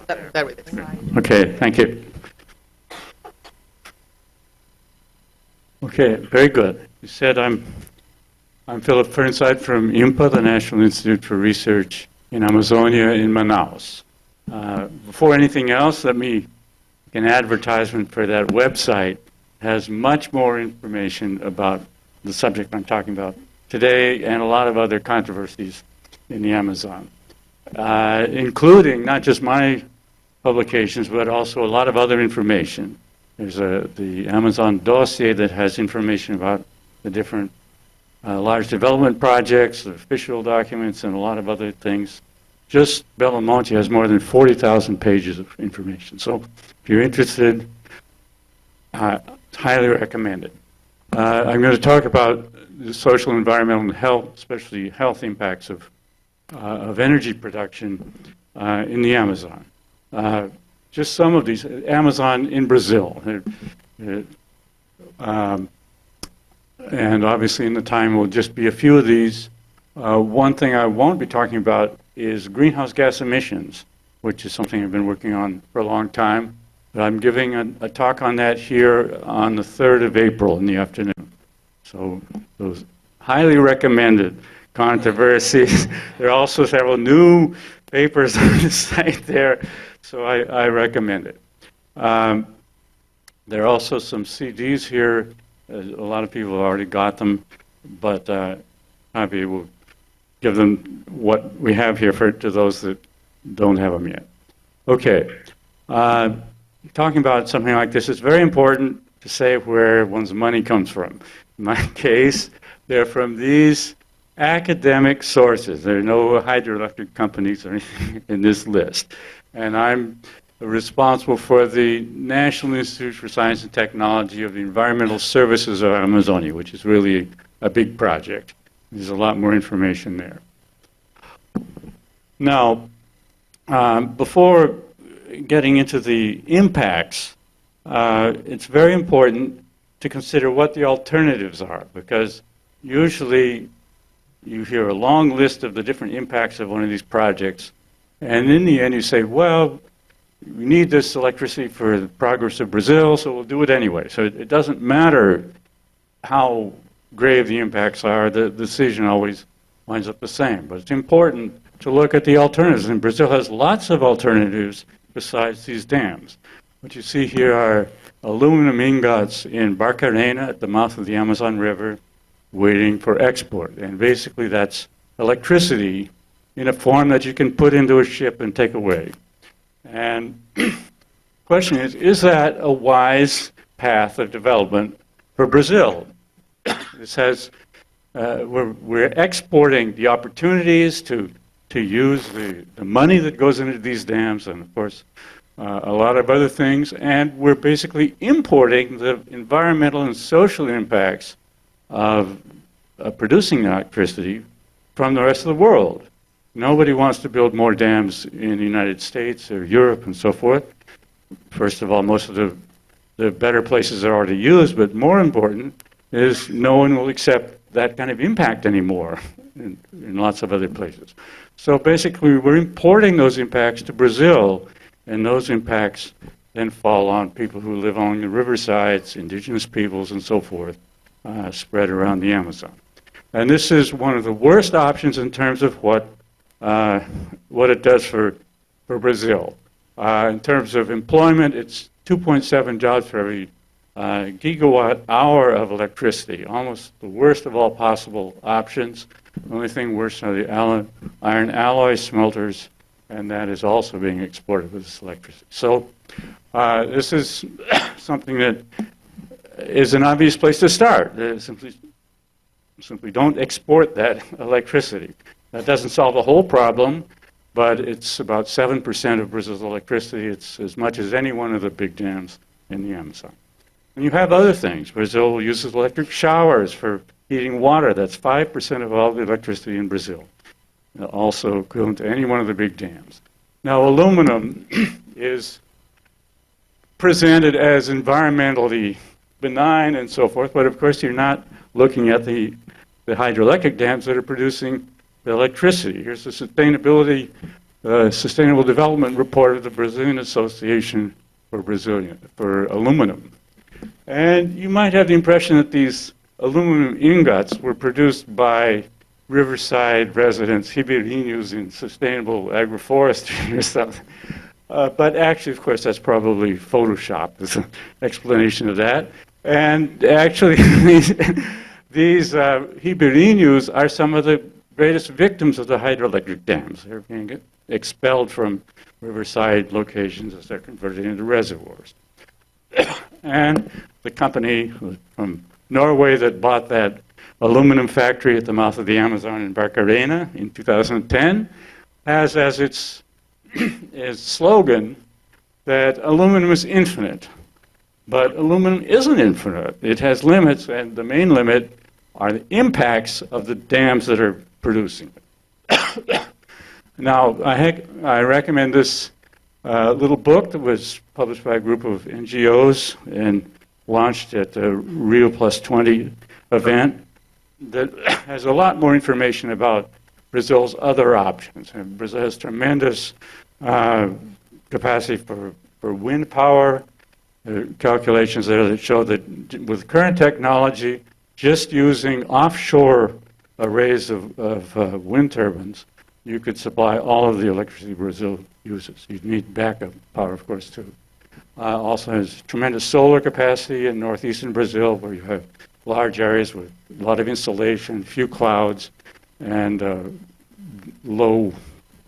That way. Okay, thank you. Okay, very good. You said I'm Philip Fearnside from IMPA, the National Institute for Research in Amazonia in Manaus. Before anything else, let me make an advertisement for that website. It has much more information about the subject I'm talking about today and a lot of other controversies in the Amazon, including not just my publications, but also a lot of other information. There's the Amazon dossier that has information about the different large development projects, the official documents, and a lot of other things. Just Belo Monte has more than 40,000 pages of information. So if you're interested, highly recommend it. I'm going to talk about the social, environmental, and health, especially health impacts of energy production in the Amazon. Just some of these. Amazon in Brazil. And obviously in the time will just be a few of these. One thing I won't be talking about is greenhouse gas emissions, which is something I've been working on for a long time. But I'm giving a talk on that here on the 3rd of April in the afternoon. So those highly recommended controversies. There are also several new papers on the site there, so I recommend it. There are also some CDs here. A lot of people have already got them, but maybe we'll give them what we have here to those that don't have them yet. Okay. Talking about something like this, it's very important to say where one's money comes from. In my case, they're from these academic sources. There are no hydroelectric companies or anything in this list. And I'm responsible for the National Institute for Science and Technology of the Environmental Services of Amazonia, which is really a big project. There's a lot more information there. Now, before getting into the impacts, it's very important to consider what the alternatives are, because usually you hear a long list of the different impacts of one of these projects, and in the end you say, well, we need this electricity for the progress of Brazil, so we'll do it anyway. So it doesn't matter how grave the impacts are, the decision always winds up the same. But it's important to look at the alternatives, and Brazil has lots of alternatives besides these dams. What you see here are aluminum ingots in Barcarena at the mouth of the Amazon River waiting for export. And basically that's electricity in a form that you can put into a ship and take away. And the question is that a wise path of development for Brazil? This has, we're exporting the opportunities to use the money that goes into these dams, and of course a lot of other things, and we're basically importing the environmental and social impacts of producing electricity from the rest of the world. Nobody wants to build more dams in the United States or Europe and so forth. First of all, most of the better places are already used, but more important is no one will accept that kind of impact anymore in lots of other places. So basically, we're importing those impacts to Brazil, and those impacts then fall on people who live along the riversides, indigenous peoples, and so forth, spread around the Amazon. And this is one of the worst options in terms of what it does for Brazil. In terms of employment, it's 2.7 jobs for every gigawatt hour of electricity, almost the worst of all possible options. The only thing worse are the iron alloy smelters, and that is also being exported with this electricity. So this is something that is an obvious place to start. Simply don't export that electricity. That doesn't solve the whole problem, but it's about 7% of Brazil's electricity. It's as much as any one of the big dams in the Amazon. And you have other things. Brazil uses electric showers for heating water. That's 5% of all the electricity in Brazil, also equivalent to any one of the big dams. Now, aluminum is presented as environmentally benign and so forth, but of course you're not looking at the hydroelectric dams that are producing the electricity. Here's the sustainability the Sustainable Development Report of the Brazilian Association for Aluminum. And you might have the impression that these aluminum ingots were produced by riverside residents, ribeirinhos in sustainable agroforestry or something. But actually, of course, that's probably Photoshopped as an explanation of that. And actually, these ribeirinhos are some of the greatest victims of the hydroelectric dams. They're being expelled from riverside locations as they're converted into reservoirs. And the company from Norway that bought that aluminum factory at the mouth of the Amazon in Barcarena in 2010 has as its slogan that aluminum is infinite. But aluminum isn't infinite. It has limits, and the main limit are the impacts of the dams that are producing it. Now, I recommend this little book that was published by a group of NGOs and launched at the Rio Plus 20 event that has a lot more information about Brazil's other options. And Brazil has tremendous capacity for wind power. There are calculations there that show that with current technology, just using offshore arrays of wind turbines, you could supply all of the electricity Brazil uses. You'd need backup power, of course, too. Also has tremendous solar capacity in northeastern Brazil, where you have large areas with a lot of insolation, few clouds, and low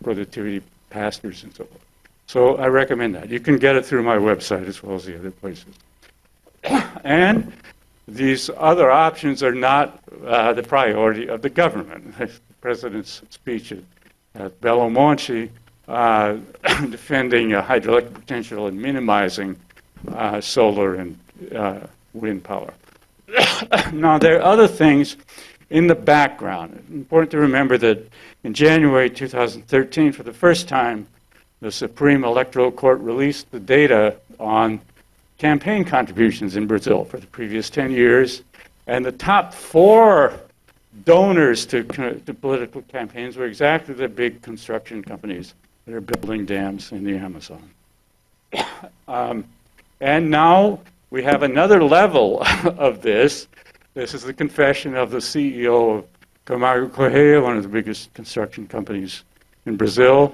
productivity pastures and so forth. So I recommend that. You can get it through my website as well as the other places. And these other options are not the priority of the government. The President's speech at Belo Monte defending hydroelectric potential and minimizing solar and wind power. Now, there are other things in the background. It's important to remember that in January 2013, for the first time, the Supreme Electoral Court released the data on campaign contributions in Brazil for the previous 10 years. And the top 4 donors to political campaigns were exactly the big construction companies that are building dams in the Amazon. And now we have another level of this. This is the confession of the CEO of Camargo Correia, one of the biggest construction companies in Brazil,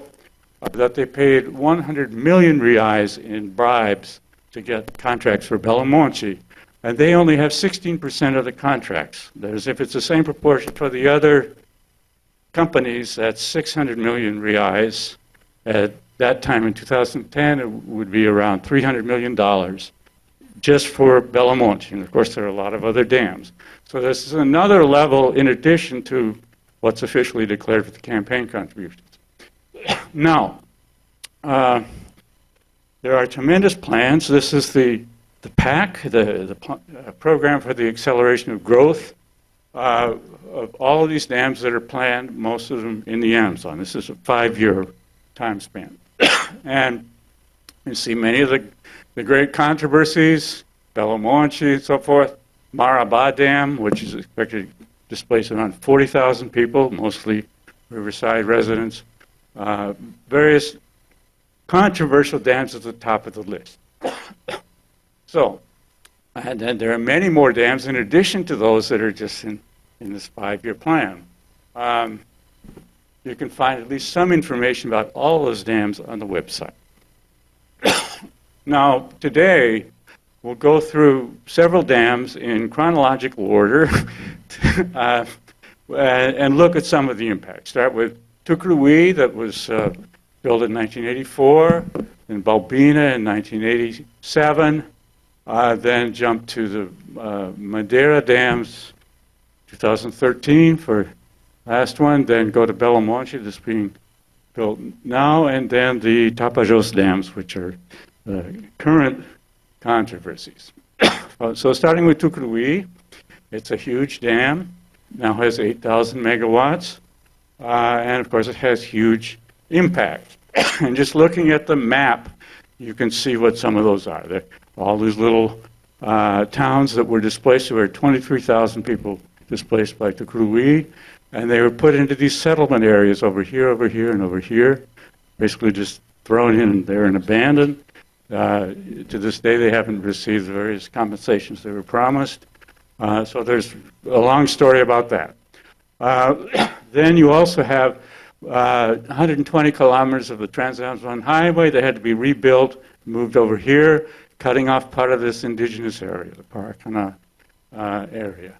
that they paid 100 million reais in bribes to get contracts for Belo Monte. And they only have 16% of the contracts. That is, if it's the same proportion for the other companies, that's 600 million reais. At that time in 2010, it would be around $300 million just for Belo Monte. And of course, there are a lot of other dams. So this is another level in addition to what's officially declared for the campaign contributions. Now, there are tremendous plans. This is the PAC, the Program for the Acceleration of Growth, of all of these dams that are planned, most of them in the Amazon. This is a 5-year time span. And you see many of the great controversies, Belo Monte and so forth, Marabá Dam, which is expected to displace around 40,000 people, mostly riverside residents. Various controversial dams at the top of the list. So, and then there are many more dams in addition to those that are just in this 5-year plan. You can find at least some information about all those dams on the website. Now, today, we'll go through several dams in chronological order and look at some of the impacts. Start with Tucuruí, that was built in 1984, then Balbina in 1987, then jump to the Madera Dams, 2013 for last one, then go to Belo Monte, that's being built now, and then the Tapajós Dams, which are the current controversies. So starting with Tucuruí, it's a huge dam, now has 8,000 megawatts, and of course it has huge impact. And just looking at the map, you can see what some of those are. They're all these little towns that were displaced. There were 23,000 people displaced by Tucuruí, and they were put into these settlement areas over here, and over here. basically just thrown in there and abandoned. To this day, they haven't received the various compensations they were promised. So there's a long story about that. Then you also have 120 kilometers of the Trans-Amazon Highway that had to be rebuilt, moved over here, cutting off part of this indigenous area, the Paracana area.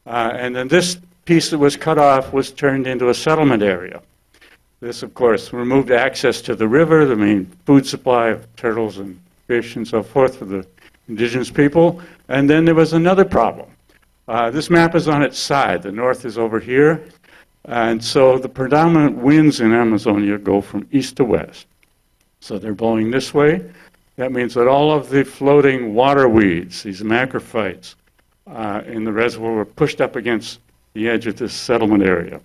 And then this piece that was cut off was turned into a settlement area. This, of course, removed access to the river, the main food supply of turtles and fish and so forth for the indigenous people. And then there was another problem. This map is on its side. The north is over here. And so the predominant winds in Amazonia go from east to west. So they're blowing this way. That means that all of the floating water weeds, these macrophytes, in the reservoir were pushed up against the edge of this settlement area.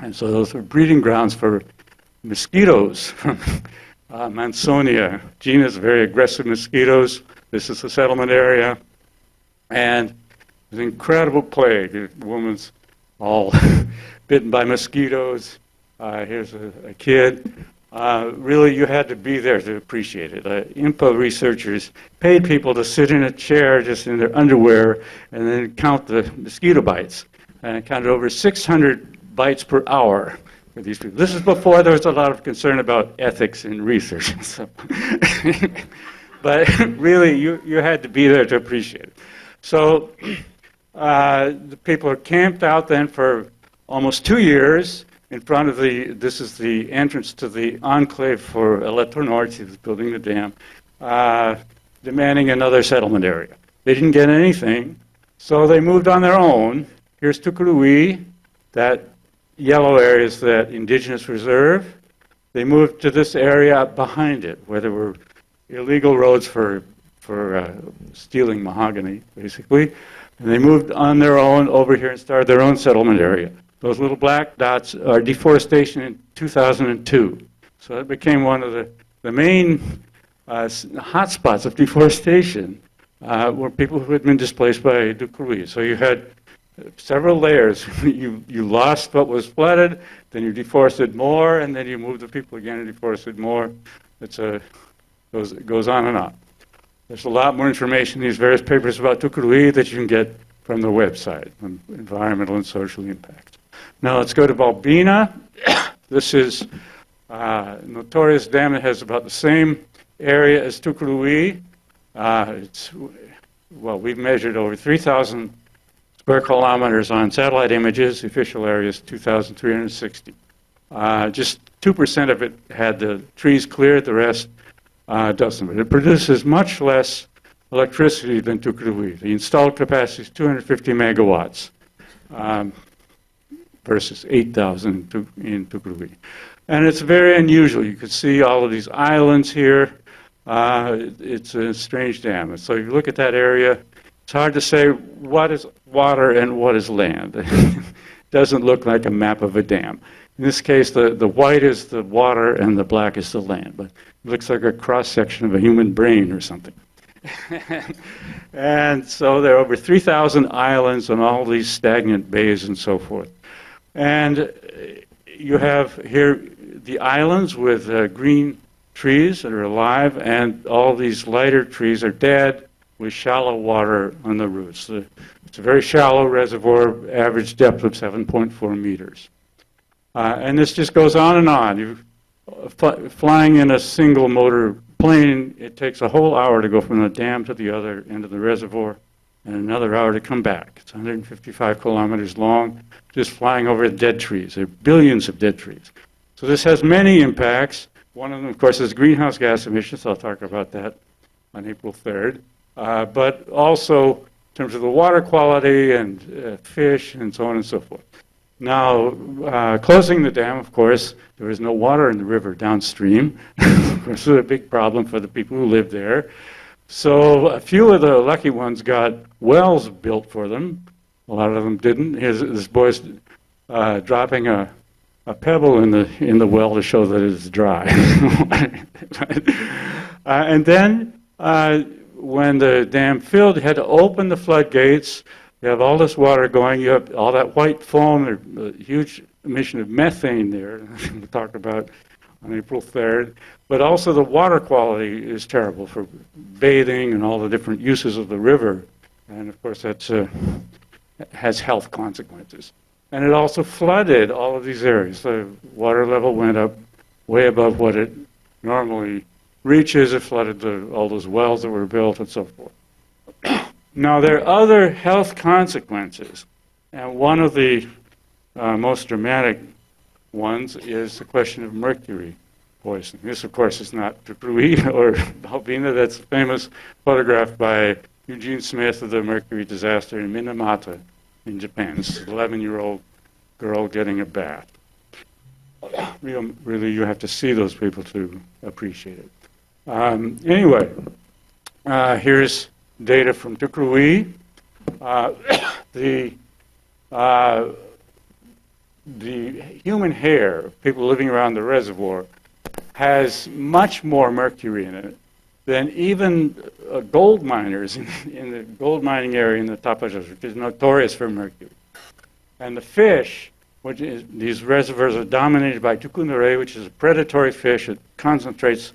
And so those are breeding grounds for mosquitoes from Mansonia, genus of very aggressive mosquitoes. This is the settlement area. And there's an incredible plague. The woman's all bitten by mosquitoes. Here's a kid. Really, you had to be there to appreciate it. INPA researchers paid people to sit in a chair just in their underwear and then count the mosquito bites. And I counted over 600 bites per hour for these people. This is before there was a lot of concern about ethics in research. So but really, you had to be there to appreciate it. So the people are camped out then for almost 2 years in front of this is the entrance to the enclave for Electronorte, who's building the dam, demanding another settlement area. They didn't get anything, so they moved on their own. Here's Tucuruí, that yellow area is that indigenous reserve. They moved to this area behind it, where there were illegal roads for stealing mahogany, basically. And they moved on their own over here and started their own settlement area. Those little black dots are deforestation in 2002. So it became one of the main hotspots of deforestation were people who had been displaced by Tucuruí. So you had several layers. you lost what was flooded, then you deforested more, and then you moved the people again and deforested more. It goes on and on. There's a lot more information in these various papers about Tucuruí that you can get from the website on environmental and social impact. Now let's go to Balbina. This is a notorious dam that has about the same area as Tucuruí. We've measured over 3,000 square kilometers on satellite images. The official area is 2,360. Just 2% of it had the trees cleared, the rest doesn't. But it produces much less electricity than Tucuruí. The installed capacity is 250 megawatts versus 8,000 in Tucuruí. And it's very unusual. You can see all of these islands here. It's a strange dam. And so you look at that area, it's hard to say what is water and what is land. It doesn't look like a map of a dam. In this case, the white is the water and the black is the land. But it looks like a cross-section of a human brain or something. And so there are over 3,000 islands and all these stagnant bays and so forth. And you have here the islands with green trees that are alive, and all these lighter trees are dead with shallow water on the roots. It's a very shallow reservoir, average depth of 7.4 meters. And this just goes on and on. Flying in a single motor plane, it takes a whole hour to go from the dam to the other end of the reservoir and another hour to come back. It's 155 kilometers long, just flying over dead trees. There are billions of dead trees. So this has many impacts. One of them, of course, is greenhouse gas emissions. I'll talk about that on April 3rd. But also in terms of the water quality and fish and so on and so forth. Now, closing the dam, of course, there is no water in the river downstream. Of course, it's a big problem for the people who live there. So a few of the lucky ones got wells built for them. A lot of them didn't. Here's this boy's dropping a pebble in the well to show that it's dry. And then when the dam filled, you had to open the floodgates. You have all this water going. You have all that white foam, a huge emission of methane there. We talked about on April 3rd. But also the water quality is terrible for bathing and all the different uses of the river. And of course, that has health consequences. And it also flooded all of these areas. The water level went up way above what it normally reaches. It flooded all those wells that were built and so forth. Now, there are other health consequences. And one of the most dramatic ones is the question of mercury poisoning. This, of course, is not Tucuruí or Balbina. That's a famous photograph by Eugene Smith of the mercury disaster in Minamata in Japan. This is an 11-year-old girl getting a bath. Really, you have to see those people to appreciate it. Anyway, here's data from Tucuruí. The human hair, people living around the reservoir, has much more mercury in it than even gold miners in the gold mining area in the Tapajós, which is notorious for mercury. And the fish, these reservoirs are dominated by tucunaré, which is a predatory fish that concentrates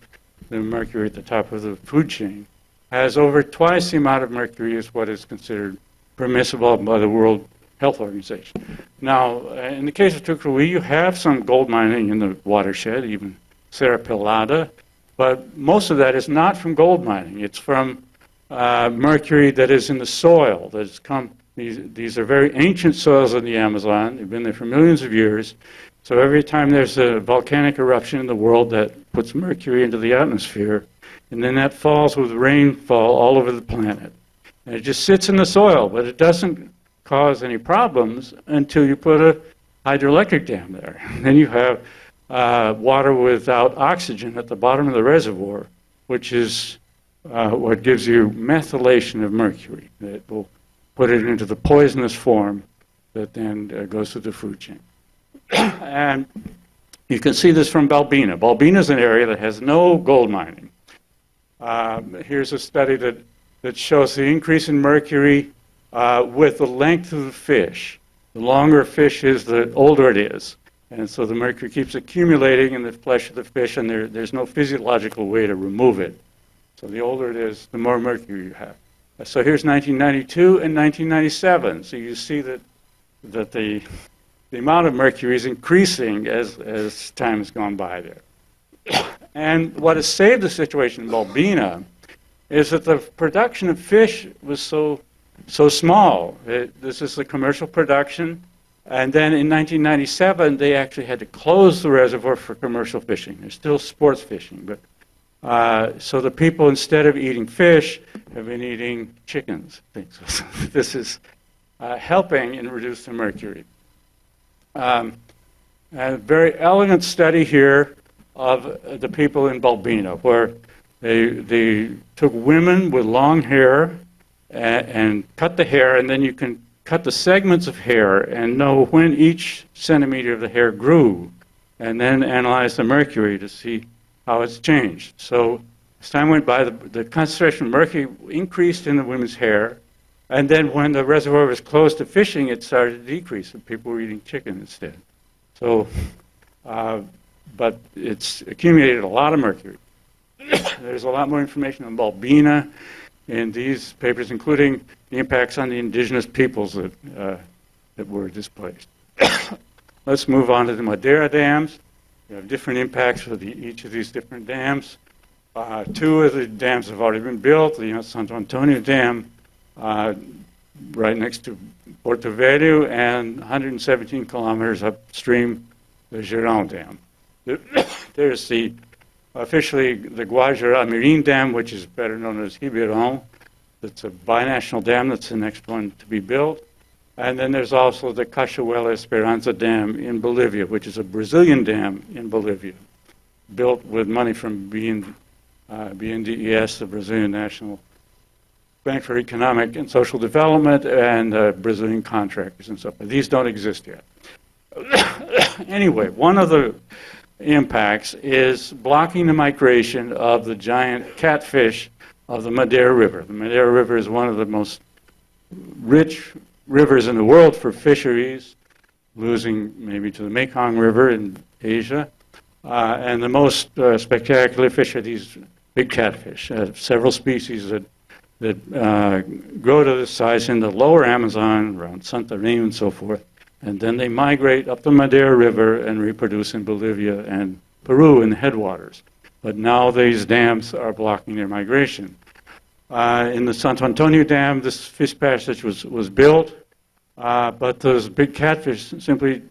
the mercury at the top of the food chain, has over twice the amount of mercury as what is considered permissible by the World Health Organization. Now, in the case of Tucuruí, you have some gold mining in the watershed, even Serra Pelada, but most of that is not from gold mining. It's from mercury that is in the soil. That's come. These are very ancient soils in the Amazon. They've been there for millions of years. So every time there's a volcanic eruption in the world, that puts mercury into the atmosphere, and then that falls with rainfall all over the planet. And it just sits in the soil, but it doesn't cause any problems until you put a hydroelectric dam there. Then you have water without oxygen at the bottom of the reservoir, which is what gives you methylation of mercury. That will put it into the poisonous form that then goes through the food chain. And you can see this from Balbina. Balbina is an area that has no gold mining. Here's a study that shows the increase in mercury with the length of the fish. The longer a fish is, the older it is. And so the mercury keeps accumulating in the flesh of the fish, and there's no physiological way to remove it. So the older it is, the more mercury you have. So here's 1992 and 1997. So you see that the amount of mercury is increasing as time has gone by there. And what has saved the situation in Balbina is that the production of fish was so small. This is the commercial production. And then in 1997, they actually had to close the reservoir for commercial fishing. There's still sports fishing, but so the people, instead of eating fish, have been eating chickens. So this is helping in reduce the mercury. A very elegant study here of the people in Balbina, where they took women with long hair and cut the hair, and then you can cut the segments of hair and know when each centimeter of the hair grew, and then analyze the mercury to see how it's changed. So as time went by, the concentration of mercury increased in the women's hair, and then when the reservoir was closed to fishing, it started to decrease, and people were eating chicken instead. So, but it's accumulated a lot of mercury. There's a lot more information on Balbina in these papers, including the impacts on the indigenous peoples that were displaced. Let's move on to the Madera Dams. We have different impacts for each of these different dams. Two of the dams have already been built. The Santo Antonio Dam, right next to Porto Velho, and 117 kilometers upstream, the Girão Dam. There's officially the Guajará Mirim Dam, which is better known as Ribeirão. It's a binational dam. That's the next one to be built. And then there's also the Cachoeira Esperança Dam in Bolivia, which is a Brazilian dam in Bolivia, built with money from BNDES, the Brazilian National Bank for Economic and Social Development, and Brazilian contractors and stuff. But these don't exist yet. Anyway, one of the impacts is blocking the migration of the giant catfish of the Madera River. The Madera River is one of the most rich rivers in the world for fisheries, losing maybe to the Mekong River in Asia. And the most spectacular fish are these big catfish, several species that grow to this size in the lower Amazon, around Santarém and so forth. And then they migrate up the Madera River and reproduce in Bolivia and Peru in the headwaters. But now these dams are blocking their migration. In the Santo Antonio Dam, this fish passage was built, but those big catfish simply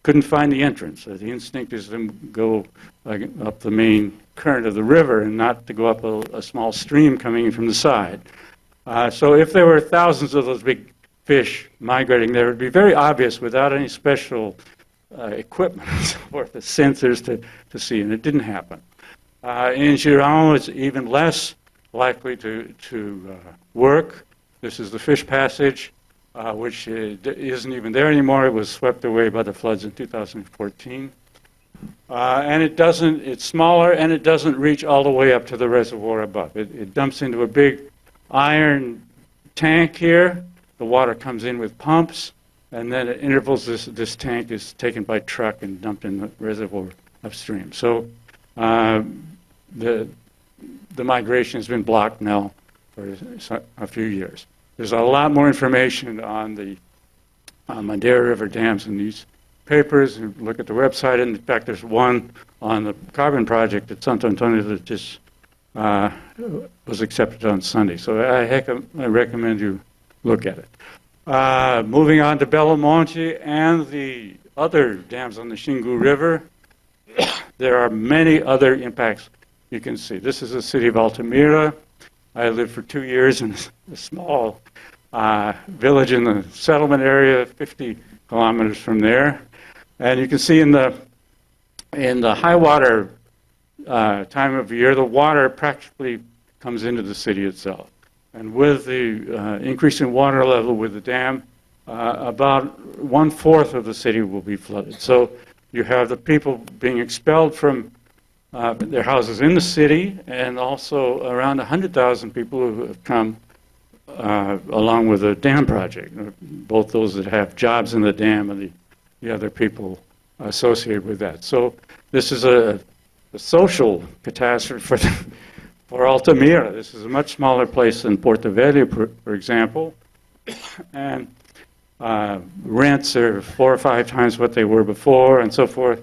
couldn't find the entrance. The instinct is to go up the main current of the river and not to go up a small stream coming in from the side. So if there were thousands of those big fish migrating there, it would be very obvious without any special equipment and so forth, the sensors to see, and it didn't happen. In Girão, it's even less likely to work. This is the fish passage, which isn't even there anymore. It was swept away by the floods in 2014. And it's smaller, and it doesn't reach all the way up to the reservoir above. It dumps into a big iron tank here. The water comes in with pumps, and then at intervals this tank is taken by truck and dumped in the reservoir upstream. So the migration has been blocked now for a few years. There's a lot more information on the Madera River dams in these papers. You look at the website, and in fact there's one on the carbon project at Santo Antonio that just was accepted on Sunday. So I recommend you look at it. Moving on to Belo Monte and the other dams on the Xingu River, there are many other impacts you can see. This is the city of Altamira. I lived for 2 years in a small village in the settlement area, 50 kilometers from there. And you can see in the high water time of year, the water practically comes into the city itself. And with the increase in water level with the dam, about 1/4 of the city will be flooded. So you have the people being expelled from their houses in the city, and also around 100,000 people who have come along with the dam project, both those that have jobs in the dam and the other people associated with that. So this is a social catastrophe for Altamira. This is a much smaller place than Porto Velho, for example, and rents are 4 or 5 times what they were before, and so forth.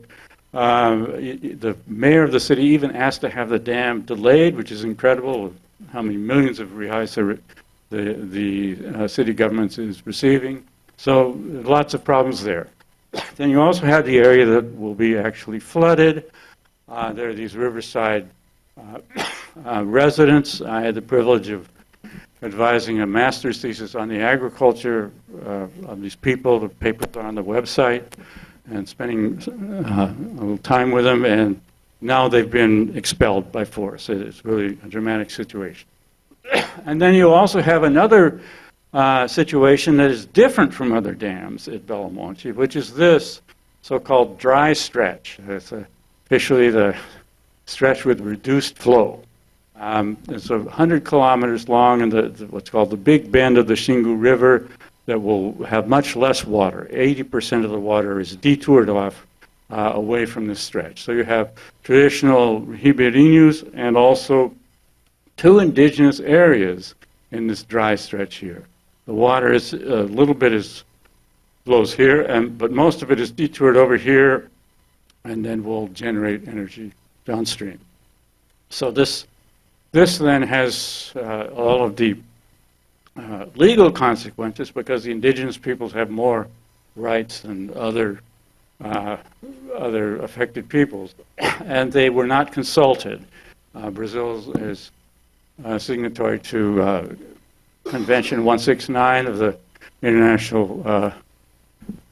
The mayor of the city even asked to have the dam delayed, which is incredible, how many millions of reais the city government is receiving. So lots of problems there. Then you also have the area that will be actually flooded. There are these riverside residents. I had the privilege of advising a master's thesis on the agriculture of these people. The papers are on the website, and spending a little time with them, and now they've been expelled by force. It's really a dramatic situation. And then you also have another situation that is different from other dams at Belo Monte, which is this so-called dry stretch. It's officially the stretch with reduced flow. It's 100 kilometers long, and what's called the Big Bend of the Xingu River that will have much less water. 80% of the water is detoured off away from this stretch. So you have traditional ribeirinhos and also 2 indigenous areas in this dry stretch here. The water is a little bit flows here, but most of it is detoured over here, and then will generate energy downstream. So this then has all of the legal consequences, because the indigenous peoples have more rights than other affected peoples, and they were not consulted. Brazil is signatory to Convention 169 of the International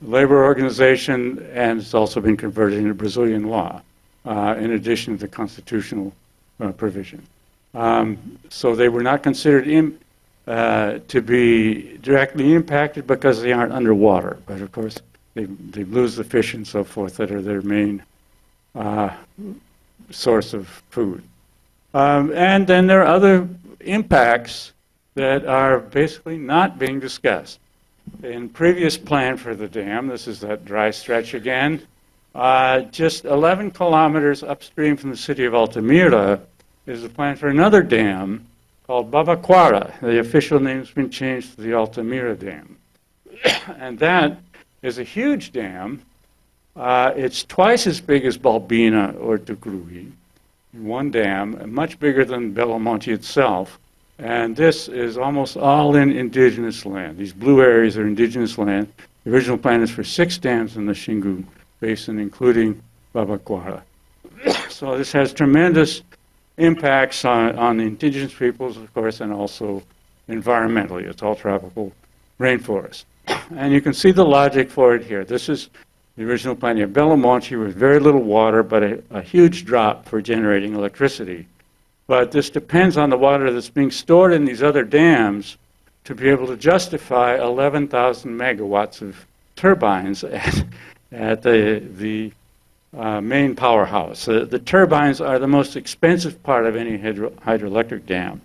Labor Organization, and it's also been converted into Brazilian law, in addition to the constitutional provision. So they were not considered to be directly impacted because they aren't underwater. But of course, they lose the fish and so forth that are their main source of food. And then there are other impacts that are basically not being discussed. In previous plan for the dam, this is that dry stretch again, Just 11 kilometers upstream from the city of Altamira is the plan for another dam called Babaquara. The official name's been changed to the Altamira Dam. And that is a huge dam. It's twice as big as Balbina or Tucuruí in one dam, and much bigger than Belo Monte itself. And this is almost all in indigenous land. These blue areas are indigenous land. The original plan is for 6 dams in the Xingu Basin, including Babaquara. So this has tremendous impacts on the indigenous peoples, of course, and also environmentally. It's all tropical rainforest. And you can see the logic for it here. This is the original plan. You have Belo Monte with very little water, but a huge drop for generating electricity. But this depends on the water that's being stored in these other dams to be able to justify 11,000 megawatts of turbines at the main powerhouse. The turbines are the most expensive part of any hydroelectric dam.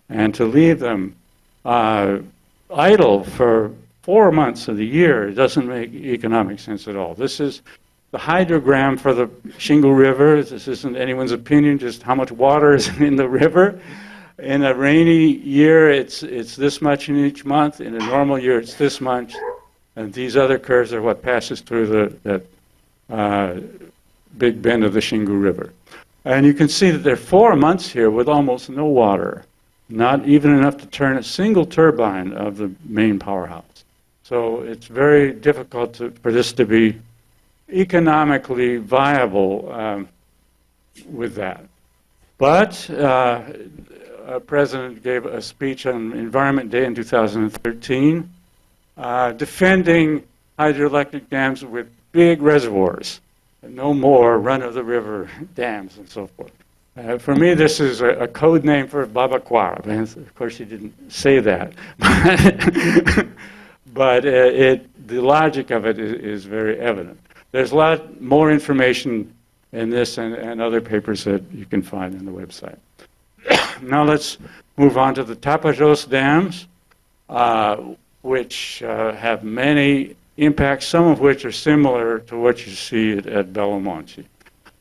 And to leave them idle for 4 months of the year doesn't make economic sense at all. This is the hydrogram for the Xingu River. This isn't anyone's opinion, just how much water is in the river. In a rainy year, it's this much in each month. In a normal year, it's this much. And these other curves are what passes through that big bend of the Xingu River. And you can see that there are 4 months here with almost no water, not even enough to turn a single turbine of the main powerhouse. So it's very difficult for this to be economically viable with that. But our president gave a speech on Environment Day in 2013 defending hydroelectric dams with big reservoirs, no more run-of-the-river dams and so forth. For me, this is a code name for Babaquara. Of course, he didn't say that. But the logic of it is very evident. There's a lot more information in this and other papers that you can find on the website. Now let's move on to the Tapajos dams, which have many impacts, some of which are similar to what you see at Belo Monte.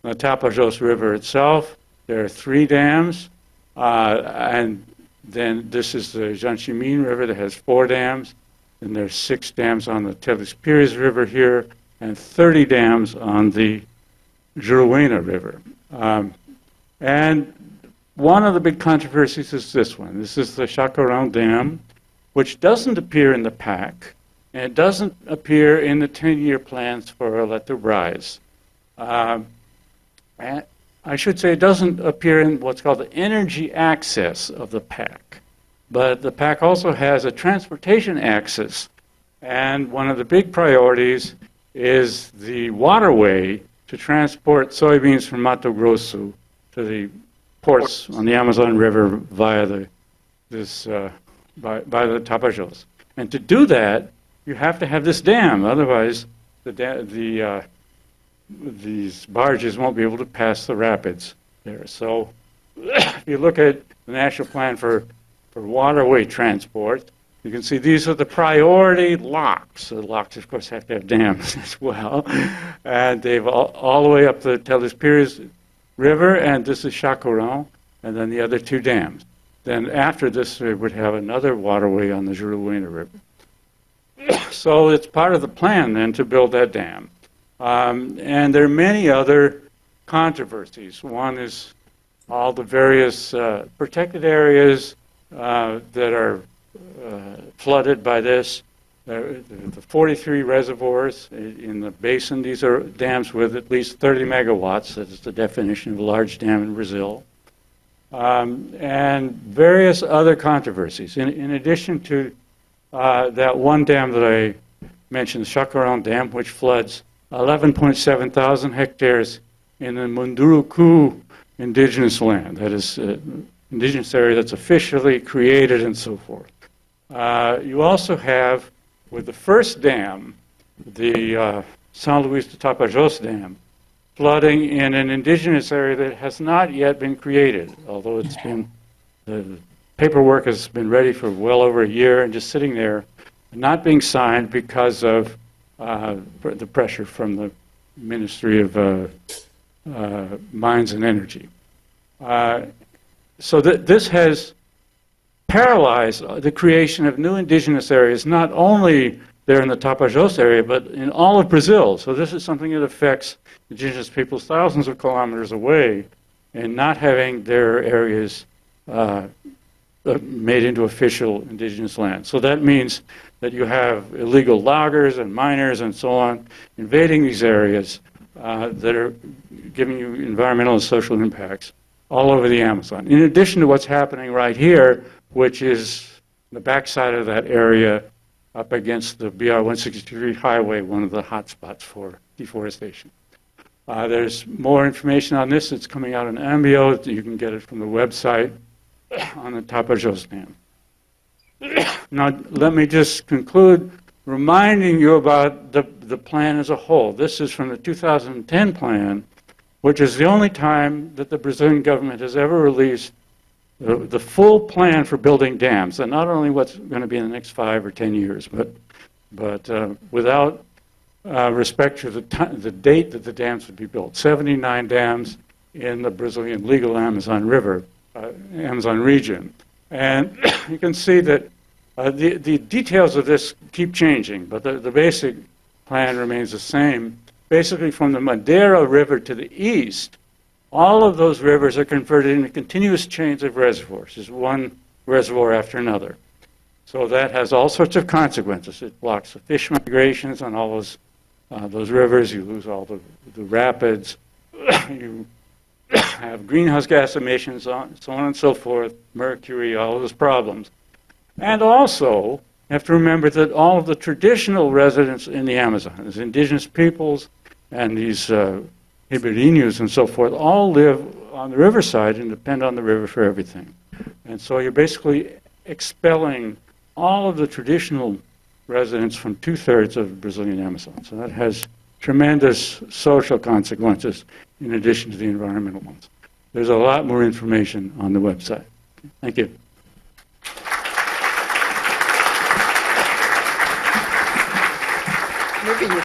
The Tapajos River itself, there are 3 dams, and then this is the Janchimin River that has 4 dams, and there's 6 dams on the Teles Pires River here, and 30 dams on the Juruena River. And one of the big controversies is this one. This is the Chacorão Dam, which doesn't appear in the PAC, and it doesn't appear in the 10-year plans for Eletrobras. And I should say it doesn't appear in what's called the energy axis of the PAC. But the PAC also has a transportation axis, and one of the big priorities is the waterway to transport soybeans from Mato Grosso to the ports on the Amazon River via by the Tapajos. And to do that, you have to have this dam. Otherwise, these barges won't be able to pass the rapids there. So if you look at the National Plan for waterway transport, you can see these are the priority locks. The locks, of course, have to have dams as well. And they've all the way up the Teles Pires River, and this is Chacorão, and then the other 2 dams. Then after this, we would have another waterway on the Juruena River. So it's part of the plan then to build that dam. And there are many other controversies. One is all the various protected areas that are flooded by this. The 43 reservoirs in the basin. These are dams with at least 30 megawatts. That is the definition of a large dam in Brazil. And various other controversies. In addition to that one dam that I mentioned, the Chacorão Dam, which floods 11.7 thousand hectares in the Munduruku indigenous land. That is indigenous area that's officially created and so forth. You also have, with the first dam, the São Luís de Tapajós Dam, flooding in an indigenous area that has not yet been created, although it's been, the paperwork has been ready for well over a year and just sitting there, not being signed because of the pressure from the Ministry of Mines and Energy. So this has paralyzed the creation of new indigenous areas, not only there in the Tapajós area, but in all of Brazil. So this is something that affects indigenous peoples thousands of kilometers away, and not having their areas made into official indigenous land. So that means that you have illegal loggers and miners and so on invading these areas that are giving you environmental and social impacts all over the Amazon. In addition to what's happening right here, which is the backside of that area up against the BR-163 highway, one of the hot spots for deforestation. There's more information on this. It's coming out in Ambio. You can get it from the website on the Tapajós Dam. Now, let me just conclude reminding you about the plan as a whole. This is from the 2010 plan, which is the only time that the Brazilian government has ever released the full plan for building dams, and not only what's going to be in the next 5 or 10 years, but without respect to the date that the dams would be built. 79 dams in the Brazilian legal Amazon River, Amazon region. And you can see that the details of this keep changing, but the basic plan remains the same. Basically, from the Madera River to the east, all of those rivers are converted into continuous chains of reservoirs, just one reservoir after another. So that has all sorts of consequences. It blocks the fish migrations on all those rivers. You lose all the rapids. You have greenhouse gas emissions, so on and so forth, mercury, all of those problems. And also, you have to remember that all of the traditional residents in the Amazon, these indigenous peoples and these Ribeirinhos and so forth, all live on the riverside and depend on the river for everything. And so you're basically expelling all of the traditional residents from 2/3 of the Brazilian Amazon. So that has tremendous social consequences in addition to the environmental ones. There's a lot more information on the website. Thank you. Moving